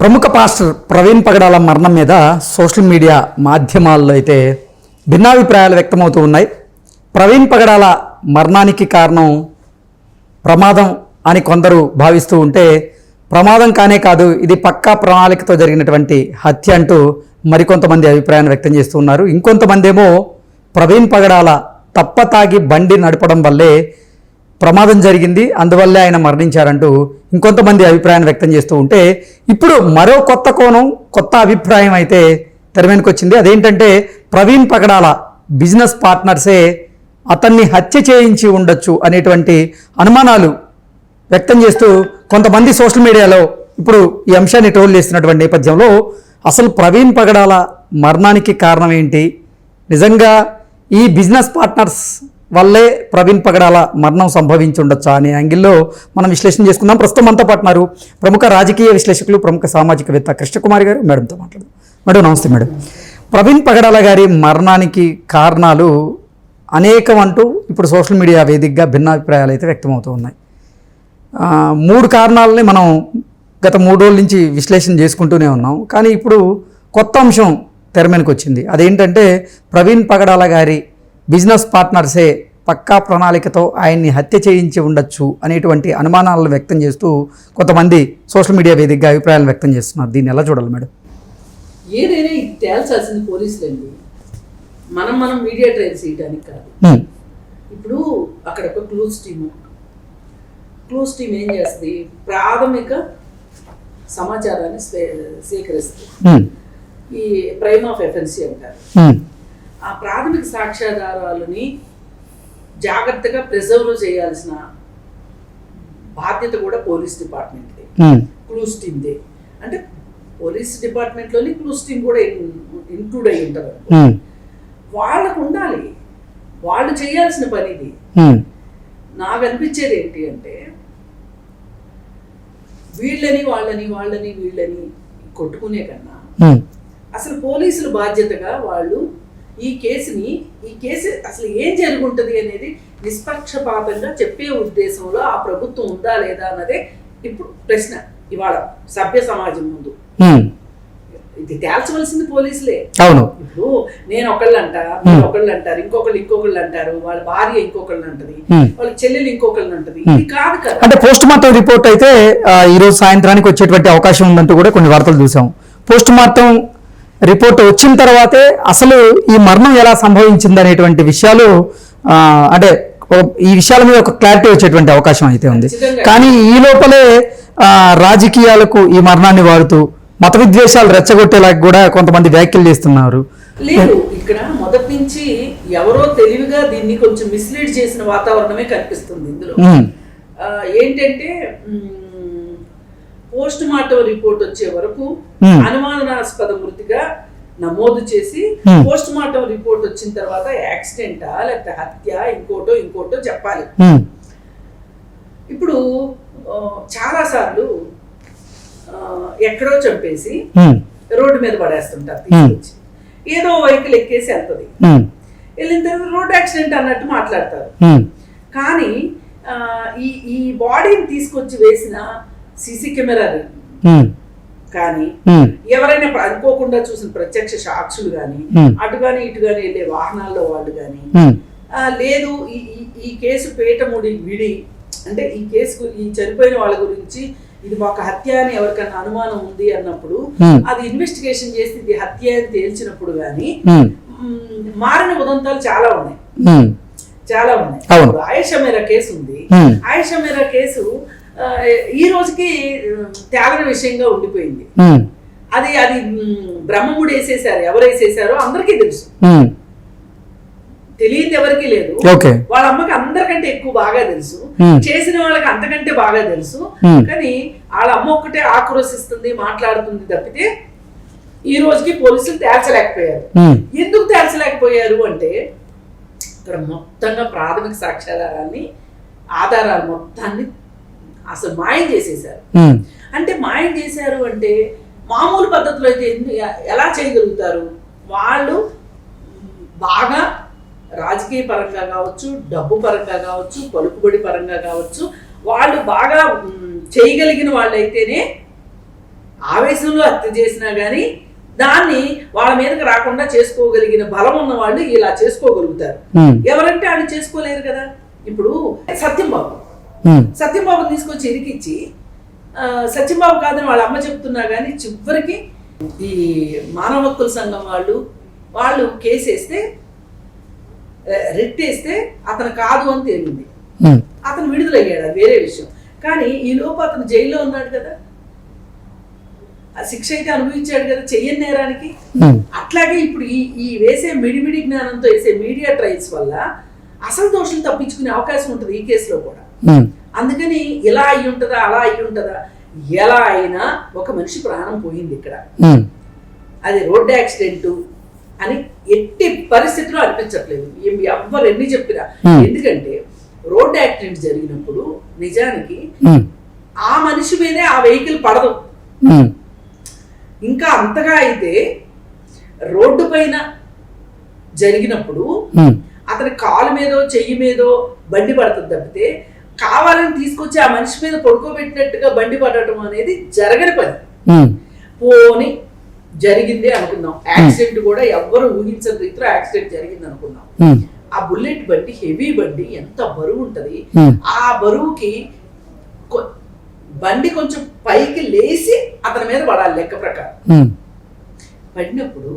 ప్రముఖ పాస్టర్ ప్రవీణ్ పగడాల మరణం మీద సోషల్ మీడియా మాధ్యమాల్లో అయితే భిన్నాభిప్రాయాలు వ్యక్తమవుతూ ఉన్నాయి. ప్రవీణ్ పగడాల మరణానికి కారణం ప్రమాదం అని కొందరు భావిస్తూ ఉంటే, ప్రమాదం కానే కాదు, ఇది పక్కా ప్రణాళికతో జరిగినటువంటి హత్య అంటూ మరికొంతమంది అభిప్రాయాన్ని వ్యక్తం చేస్తూ ఉన్నారు. ఇంకొంతమంది ఏమో ప్రవీణ్ పగడాల తప్పతాగి బండి నడపడం వల్లే ప్రమాదం జరిగింది, అందువల్లే ఆయన మరణించారంటూ ఇంకొంతమంది అభిప్రాయాన్ని వ్యక్తం చేస్తూ ఉంటే, ఇప్పుడు మరో కొత్త కోణం, కొత్త అభిప్రాయం అయితే తెరమీదకి వచ్చింది. అదేంటంటే ప్రవీణ్ పగడాల బిజినెస్ పార్ట్నర్సే అతన్ని హత్య చేయించి ఉండొచ్చు అనేటువంటి అనుమానాలు వ్యక్తం చేస్తూ కొంతమంది సోషల్ మీడియాలో ఇప్పుడు ఈ అంశాన్ని ట్రోల్ చేస్తున్నటువంటి నేపథ్యంలో అసలు ప్రవీణ్ పగడాల మరణానికి కారణం ఏంటి, నిజంగా ఈ బిజినెస్ పార్ట్నర్స్ వల్లే ప్రవీణ్ పగడాల మరణం సంభవించి ఉండొచ్చా అనే యాంగిల్లో మనం విశ్లేషణ చేసుకుందాం. ప్రస్తుతం మనతో పాటున్నారు ప్రముఖ రాజకీయ విశ్లేషకులు, ప్రముఖ సామాజికవేత్త కృష్ణకుమారి గారు. మేడంతో మాట్లాడదాం. మేడం నమస్తే. మేడం, ప్రవీణ్ పగడాల గారి మరణానికి కారణాలు అనేకం అంటూ ఇప్పుడు సోషల్ మీడియా వేదికగా భిన్నాభిప్రాయాలు అయితే వ్యక్తమవుతూ ఉన్నాయి. 3 కారణాలని మనం గత 3 రోజుల నుంచి విశ్లేషణ చేసుకుంటూనే ఉన్నాం. కానీ ఇప్పుడు కొత్త అంశం తెరమీదకి వచ్చింది. అదేంటంటే ప్రవీణ్ పగడాల గారి బిజినెస్ పార్ట్నర్సే పక్కా ప్రణాళికతో ఆయన్ని హత్య చేయించి ఉండొచ్చు అనేటువంటి అనుమానాలను వ్యక్తం చేస్తూ కొంతమంది సోషల్ మీడియా వేదికగా అభిప్రాయాలు వ్యక్తం చేస్తున్నారు. దీన్ని ఎలా చూడాలి మేడం? ఏదైనా ఇది తేల్చాల్సింది పోలీసులండి, మనం మీడియా ట్రయల్స్ చేయడానికి కాదు. ఇప్పుడు అక్కడ ఒక క్లూస్ టీమ్ ఏం చేస్తుంది, ప్రాథమిక సమాచారాన్ని సేకరిస్తుంది. ఈ ప్రైమ్ ఆఫ్ ఎఫెన్సీ అంటారు. ఆ ప్రాథమిక సాక్ష్యాధారాలని జాగ్రత్తగా ప్రిజర్వ్ చేయాల్సిన బాధ్యత కూడా పోలీస్ డిపార్ట్మెంట్దే, క్లూస్ టీమ్దే. అంటే పోలీస్ డిపార్ట్మెంట్లోని క్లూస్ టీమ్ కూడా ఇంక్లూడ్ అయి ఉంటారు. వాళ్ళకు ఉండాలి, వాళ్ళు చేయాల్సిన పని ఇది. నాకు అనిపించేది ఏంటి అంటే, వీళ్ళని వీళ్ళని కొట్టుకునే కన్నా అసలు పోలీసులు బాధ్యతగా వాళ్ళు ఈ కేసు అసలు ఏం జరుగుంటది అనేది నిష్పక్షపాతంగా చెప్పే ఉద్దేశంలో ఆ ప్రభుత్వం ఉందా లేదా అన్నదే ఇప్పుడు ప్రశ్న ఇవాళ సభ్య సమాజం ముందు. ఇది తేల్చవలసింది పోలీసులే. అవును. ఇప్పుడు నేను ఒకళ్ళు అంటారు, ఇంకొకళ్ళు అంటారు, వాళ్ళ భార్య ఇంకొకళ్ళు అంటది, వాళ్ళ చెల్లెలు ఇంకొకళ్ళు అంటది. ఇది కాదు కదా. అంటే పోస్ట్ మార్టం రిపోర్ట్ అయితే ఈ రోజు సాయంత్రానికి వచ్చేటువంటి అవకాశం ఉందంటూ కూడా కొన్ని వార్తలు చూసాం. పోస్ట్ మార్టం రిపోర్ట్ వచ్చిన తర్వాతే అసలు ఈ మరణం ఎలా సంభవించింది అనేటువంటి విషయాలు, అంటే ఈ విషయాల మీద ఒక క్లారిటీ వచ్చేటువంటి అవకాశం అయితే ఉంది. కానీ ఈ లోపలే రాజకీయాలకు ఈ మరణాన్ని వాడుతూ మత విద్వేషాలు రెచ్చగొట్టేలాగా కూడా కొంతమంది వ్యాఖ్యలు చేస్తున్నారు. లేదు, ఇక్కడ మొదటి నుంచి ఎవరో తెలివిగా దీన్ని కొంచెం మిస్లీడ్ చేసిన వాతావరణమే కనిపిస్తుంది ఇందులో. ఏంటంటే పోస్ట్ మార్టం రిపోర్ట్ వచ్చే వరకు అనుమానాస్పద మృతిగా నమోదు చేసి, పోస్ట్ మార్టం రిపోర్ట్ వచ్చిన తర్వాత యాక్సిడెంటా లేకపోతే హత్య ఇంకోటో చెప్పాలి. ఇప్పుడు చాలా సార్లు ఎక్కడో చంపేసి రోడ్డు మీద పడేస్తుంటారు, తీసుకొచ్చి ఏదో వెహికల్ ఎక్కేసి వెళ్తుంది, వెళ్ళిన తర్వాత రోడ్ యాక్సిడెంట్ అన్నట్టు మాట్లాడతారు. కానీ ఈ బాడీని తీసుకొచ్చి వేసిన సీసీ కెమెరా కానీ, ఎవరైనా అనుకోకుండా చూసిన ప్రత్యక్ష సాక్షులు కానీ, అటుగాని ఇటుగాని వెళ్ళే వాహనాల్లో వాళ్ళు కానీ, లేదు ఈ కేసు పేటముడి విడి, అంటే ఈ కేసు ఈ చనిపోయిన వాళ్ళ గురించి ఇది ఒక హత్య అని ఎవరికన్నా అనుమానం ఉంది అన్నప్పుడు అది ఇన్వెస్టిగేషన్ చేసి ఇది హత్య అని తేల్చినప్పుడు గానీ మారిన ఉదంతాలు చాలా ఉన్నాయి. ఆయేషా మీరా కేసు ఉంది. ఆయేషా మీరా కేసు ఈ రోజుకి తేలని విషయంగా ఉండిపోయింది. అది బ్రహ్మముడు వేసేసారు, ఎవరు వేసేసారో అందరికీ తెలుసు, తెలియదు ఎవరికి లేదు. వాళ్ళ అమ్మకి అందరికంటే ఎక్కువ బాగా తెలుసు, చేసిన వాళ్ళకి అంతకంటే బాగా తెలుసు. కానీ వాళ్ళ అమ్మ ఒక్కటే ఆక్రోశిస్తుంది, మాట్లాడుతుంది తప్పితే ఈ రోజుకి పోలీసులు తేల్చలేకపోయారు. ఎందుకు తేల్చలేకపోయారు అంటే, ఇక్కడ మొత్తంగా ప్రాథమిక సాక్ష్యాధారాన్ని ఆధారాలు మొత్తాన్ని అసలు మాయం చేసేసారు. అంటే మాయం చేశారు అంటే మామూలు పద్ధతిలో అయితే ఎలా చేయగలుగుతారు? వాళ్ళు బాగా రాజకీయ పరంగా కావచ్చు, డబ్బు పరంగా కావచ్చు, పలుకుబడి పరంగా కావచ్చు, వాళ్ళు బాగా చేయగలిగిన వాళ్ళైతేనే ఆవేశంలో హత్య చేసినా కానీ దాన్ని వాళ్ళ మీదకి రాకుండా చేసుకోగలిగిన బలం ఉన్న వాళ్ళు ఇలా చేసుకోగలుగుతారు. ఎవరంటే వాళ్ళు చేసుకోలేరు కదా. ఇప్పుడు సత్యంబాబు తీసుకొచ్చి ఇరికిచ్చి సత్యంబాబు కాదని వాళ్ళ అమ్మ చెప్తున్నా కానీ చివరికి ఈ మానవ హక్కుల సంఘం వాళ్ళు కేసు వేస్తే రిట్ వేస్తే అతను కాదు అని తేలింది. అతను విడుదలయ్యాడు, అది వేరే విషయం. కానీ ఈ లోపు అతను జైల్లో ఉన్నాడు కదా, ఆ శిక్ష అయితే అనుభవించాడు కదా చెయ్యని నేరానికి. అట్లాగే ఇప్పుడు ఈ వేసే మిడిమిడి జ్ఞానంతో వేసే మీడియా ట్రయల్స్ వల్ల అసలు దోషులు తప్పించుకునే అవకాశం ఉంటుంది ఈ కేసులో కూడా. అందుకని ఇలా అయి ఉంటుందా అలా అయి ఉంటుందా, ఎలా అయినా ఒక మనిషి ప్రాణం పోయింది ఇక్కడ, అది రోడ్డు యాక్సిడెంట్ అని ఎట్టి పరిస్థితిలో అనిపించట్లేదు ఎవ్వరు ఎన్ని చెప్పినా. ఎందుకంటే రోడ్డు యాక్సిడెంట్ జరిగినప్పుడు నిజానికి ఆ మనిషి మీదే ఆ వెహికల్ పడదు. ఇంకా అంతగా అయితే రోడ్డు పైన జరిగినప్పుడు అతని కాలు మీదో చెయ్యి మీదో బండి పడుతుంది తప్పితే కావాలని తీసుకొచ్చి ఆ మనిషి మీద పడుకోబెట్టినట్టుగా బండి పడటం అనేది జరగని పని. పోని జరిగిందే అనుకుందాం, యాక్సిడెంట్ కూడా ఎవ్వరు ఊహించని రీతిలో యాక్సిడెంట్ జరిగింది అనుకుందాం. ఆ బుల్లెట్ బండి హెవీ బండి ఎంత బరువు ఉంటది, ఆ బరువుకి బండి కొంచెం పైకి లేచి అతని మీద పడాలి లెక్క ప్రకారం. పడినప్పుడు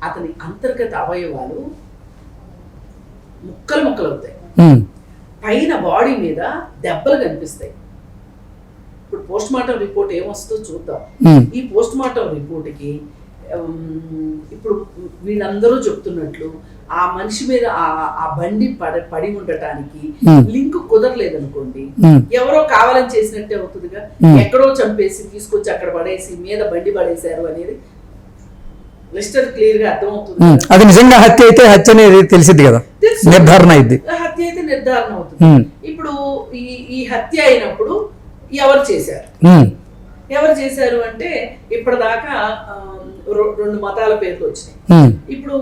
అతని అంతర్గత అవయవాలు ముక్కలు అవుతాయి, పైన బాడీ మీద దెబ్బలు కనిపిస్తాయి. ఇప్పుడు పోస్ట్ మార్టం రిపోర్ట్ ఏమొస్తుందో చూద్దాం. ఈ పోస్ట్ మార్టం రిపోర్ట్కి ఇప్పుడు వీళ్ళందరూ చెప్తున్నట్లు ఆ మనిషి మీద ఆ బండి పడి ఉండటానికి లింక్ కుదరలేదు అనుకోండి, ఎవరో కావాలని చేసినట్టే అవుతుందిగా. ఎక్కడో చంపేసి తీసుకొచ్చి అక్కడ పడేసి మీద బండి పడేశారు అనేది లిస్టర్ క్లియర్ గా అర్థమవుతుంది. అది నిజంగా హత్య అయితే హత్య అనేది తెలిసింది కదా, నిర్ధారణ అయింది. హత్య అయితే నిర్ధారణ అవుతుంది. ఇప్పుడు ఈ హత్య అయినప్పుడు ఎవరు చేశారు అంటే ఇప్పటిదాకా 2 మతాల పేర్లు వచ్చినాయి. ఇప్పుడు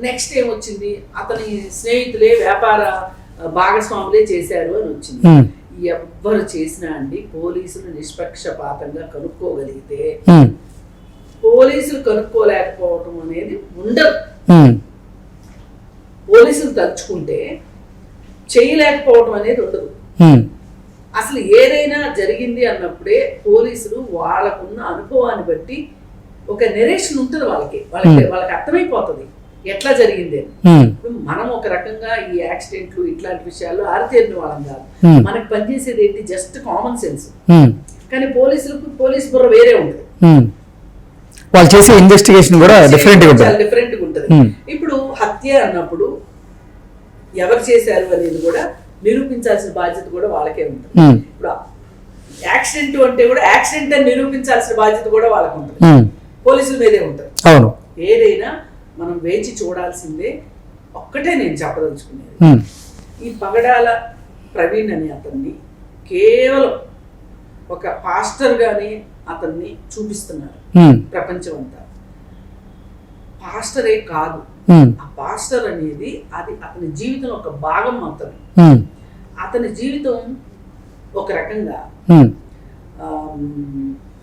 నెక్స్ట్ ఏమొచ్చింది, అతని స్నేహితులే వ్యాపార భాగస్వాములే చేశారు అని వచ్చింది. ఎవ్వరు చేసినా అండి పోలీసులు నిష్పక్షపాతంగా కనుక్కోగలిగితే, పోలీసులు కనుక్కోలేకపోవటం అనేది ఉండదు. పోలీసులు తలుచుకుంటే చేయలేకపోవటం అనేది ఉండదు. అసలు ఏదైనా జరిగింది అన్నప్పుడే పోలీసులు వాళ్ళకున్న అనుభవాన్ని బట్టి ఒక నెరేషన్ ఉంటుంది, వాళ్ళకి అర్థమైపోతుంది ఎట్లా జరిగింది. ఇప్పుడు మనం ఒక రకంగా ఈ యాక్సిడెంట్లు ఇట్లాంటి విషయాల్లో ఆరితేరిన వాళ్ళం కాదు, మనకు పనిచేసేది ఏంటి జస్ట్ కామన్ సెన్స్. కానీ పోలీసులకు పోలీస్ బుర్ర వేరే ఉంటుంది, వాళ్ళు చేసే ఇన్వెస్టిగేషన్ కూడా డిఫరెంట్ గా ఉంటుంది. ఇప్పుడు హత్య అన్నప్పుడు ఎవరు చేశారు అనేది కూడా నిరూపించాల్సిన బాధ్యత కూడా వాళ్ళకే ఉంటుంది. ఇప్పుడు యాక్సిడెంట్ అంటే కూడా యాక్సిడెంట్ అని నిరూపించాల్సిన బాధ్యత కూడా వాళ్ళకు ఉంటుంది, పోలీసుల మీదే ఉంటుంది. ఏదైనా మనం వేచి చూడాల్సిందే. ఒక్కటే నేను చెప్పదలుచుకునేది, ఈ పగడాల ప్రవీణ్ అనే అతన్ని కేవలం ఒక పాస్టర్ గానే అతన్ని చూపిస్తున్నారు ప్రపంచం అంతా. పాస్టరే కాదు, ఆ పాస్టర్ అనేది అది అతని జీవితం ఒక భాగం మాత్రమే. అతని జీవితం ఒక రకంగా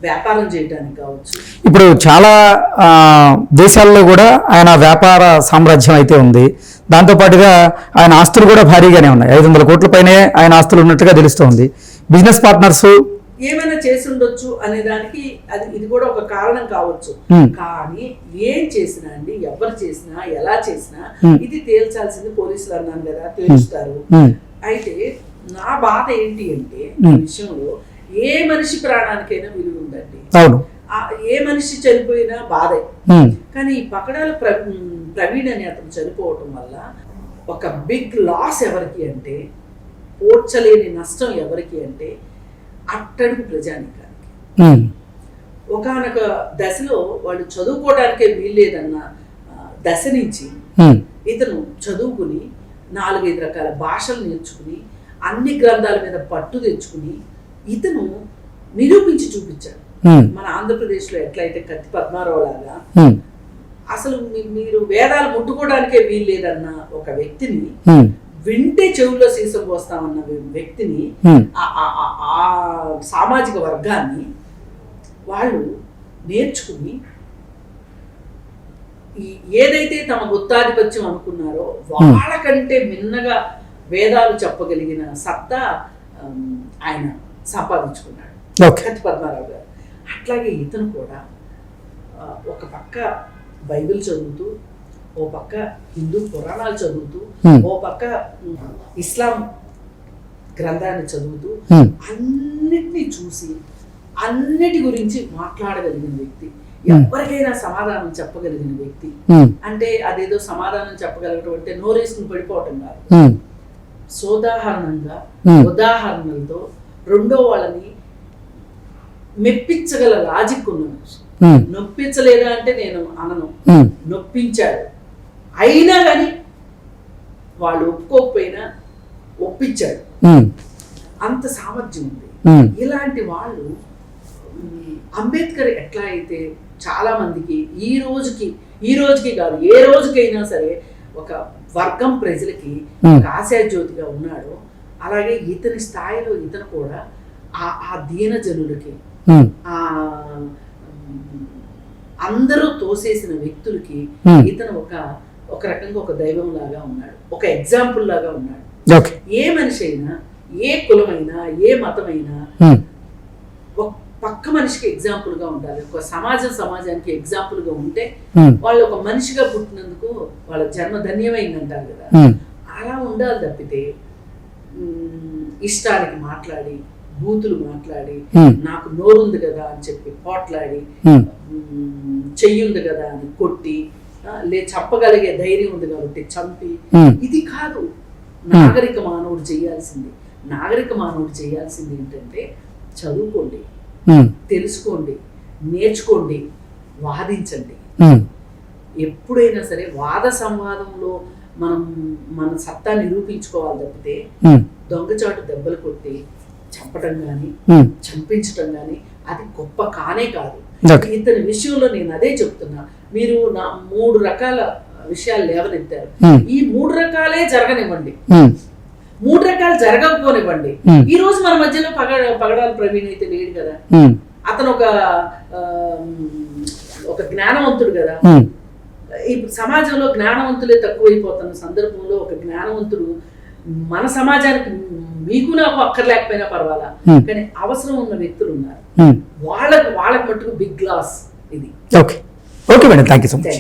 వ్యాపారం చేయడానికి కావచ్చు. ఇప్పుడు చాలా దేశాల్లో కూడా ఆయన వ్యాపార సామ్రాజ్యం అయితే ఉంది. దాంతోపాటుగా ఆయన ఆస్తులు కూడా భారీగానే ఉన్నాయి, 500 కోట్ల పైనే ఆయన ఆస్తులు ఉన్నట్టుగా తెలుస్తోంది. బిజినెస్ పార్ట్నర్స్ ఏమైనా చేసి ఉండొచ్చు అనే దానికి ఇది కూడా ఒక కారణం కావచ్చు. కానీ ఏం చేసినా అండి, ఎవరు చేసినా ఎలా చేసినా ఇది తేల్చాల్సింది పోలీసులు అన్నాను కదా, తేలుస్తారు. అయితే నా బాధ ఏంటి అంటే ఈ విషయంలో ఏ మనిషి ప్రాణానికైనా విలువ ఉందండి, ఏ మనిషి చనిపోయినా బాధే. కానీ ఈ పకడాల ప్రవీణ్ అని అతను చనిపోవటం వల్ల ఒక బిగ్ లాస్ ఎవరికి అంటే, పోడ్చలేని నష్టం ఎవరికి అంటే అట్టడుగు ప్రజానికానికి. ఒకనొక దశలో వాళ్ళు చదువుకోవడానికే వీల్లేదన్న దశ నుంచి ఇతను చదువుకుని 4-5 రకాల భాషలు నేర్చుకుని అన్ని గ్రంథాల మీద పట్టు తెచ్చుకుని ఇతను నిరూపించి చూపించాడు. మన ఆంధ్రప్రదేశ్లో ఎట్లయితే కత్తి పద్మారావు లాగా అసలు మీరు వేదాలు ముట్టుకోవడానికే వీల్లేదన్న ఒక వ్యక్తిని, వింటే చెవుల్లో సీసం పోస్తామన్న వ్యక్తిని, ఆ సామాజిక వర్గాన్ని వాళ్ళు నేర్చుకుని ఏదైతే తమ గుత్తాధిపత్యం అనుకున్నారో వాళ్ళకంటే మిన్నగా వేదాలు చెప్పగలిగిన సత్తా ఆయన సంపాదించుకున్నాడు కత్తి పద్మారావు గారు. అట్లాగే ఇతను కూడా ఒక పక్క బైబిల్ చదువుతూ, ఓ పక్క హిందూ పురాణాలు చదువుతూ, ఓ పక్క ఇస్లాం గ్రంథాన్ని చదువుతూ అన్నిటినీ చూసి అన్నిటి గురించి మాట్లాడగలిగిన వ్యక్తి, ఎవరికైనా సమాధానం చెప్పగలిగిన వ్యక్తి. అంటే అదేదో సమాధానం చెప్పగలగటం అంటే నోరేసుకుని పడిపోవటం కాదు, సోదాహరణంగా ఉదాహరణలతో రెండో వాళ్ళని మెప్పించగల లాజిక్ ఉన్న మనిషి. నొప్పించలేదా అంటే నేను అనను, నొప్పించాడు. అయినా కానీ వాళ్ళు ఒప్పుకోకపోయినా ఒప్పించాడు, అంత సామర్థ్యం ఉంది. ఇలాంటి వాళ్ళు అంబేద్కర్ ఎట్లా అయితే చాలా మందికి ఈ రోజుకి కాదు ఏ రోజుకైనా సరే ఒక వర్గం ప్రజలకి ఆశాజ్యోతిగా ఉన్నాడో, అలాగే ఇతని స్థాయిలో ఇతను కూడా ఆ దీన జనులకి, ఆ అందరూ తోసేసిన వ్యక్తులకి ఇతను ఒక రకంగా ఒక దైవం లాగా ఉన్నాడు, ఒక ఎగ్జాంపుల్ లాగా ఉన్నాడు. ఏ మనిషి అయినా, ఏ కులమైనా, ఏ మతమైనా ఒక పక్క మనిషికి ఎగ్జాంపుల్ గా ఉండాలి. ఒక సమాజానికి ఎగ్జాంపుల్ గా ఉంటే వాళ్ళు ఒక మనిషిగా పుట్టినందుకు వాళ్ళ జన్మ ధన్యమైందంటారు కదా, అలా ఉండాలి. తప్పితే ఇష్టానికి మాట్లాడి, బూతులు మాట్లాడి, నాకు నోరుంది కదా అని చెప్పి పోట్లాడి, చెయ్యుంది కదా అని కొట్టి, చెప్పగలిగే ధైర్యం ఉంది కాబట్టి చంపి, ఇది కాదు నాగరిక మానవుడు చేయాల్సింది. నాగరిక మానవుడు చేయాల్సింది ఏంటంటే చదువుకోండి, తెలుసుకోండి, నేర్చుకోండి, వాదించండి. ఎప్పుడైనా సరే వాద సంవాదంలో మనం మన సత్తా నిరూపించుకోవాలి తప్పితే దొంగచాటు దెబ్బలు కొట్టి చంపటం కానీ చంపించటం కానీ అది గొప్ప కానే కాదు. ఇతని విషయంలో నేను అదే చెప్తున్నా. మీరు నా 3 రకాల విషయాలు లేవనెత్తారు. ఈ 3 రకాలే జరగనివ్వండి, 3 రకాలు జరగకపోనివ్వండి. ఈ రోజు మన మధ్యలో పగడాల ప్రవీణ్ అయితే లేడు కదా, అతను ఒక జ్ఞానవంతుడు కదా. ఇప్పుడు సమాజంలో జ్ఞానవంతులే తక్కువైపోతున్న సందర్భంలో ఒక జ్ఞానవంతుడు మన సమాజానికి మీకు నాకు అక్కర్లేకపోయినా పర్వాలా, కానీ అవసరం ఉన్న వ్యక్తులు ఉన్నారు. వాళ్ళకి మట్టుకు బిగ్ లాస్ ఇది. Okay madam, thank you so much.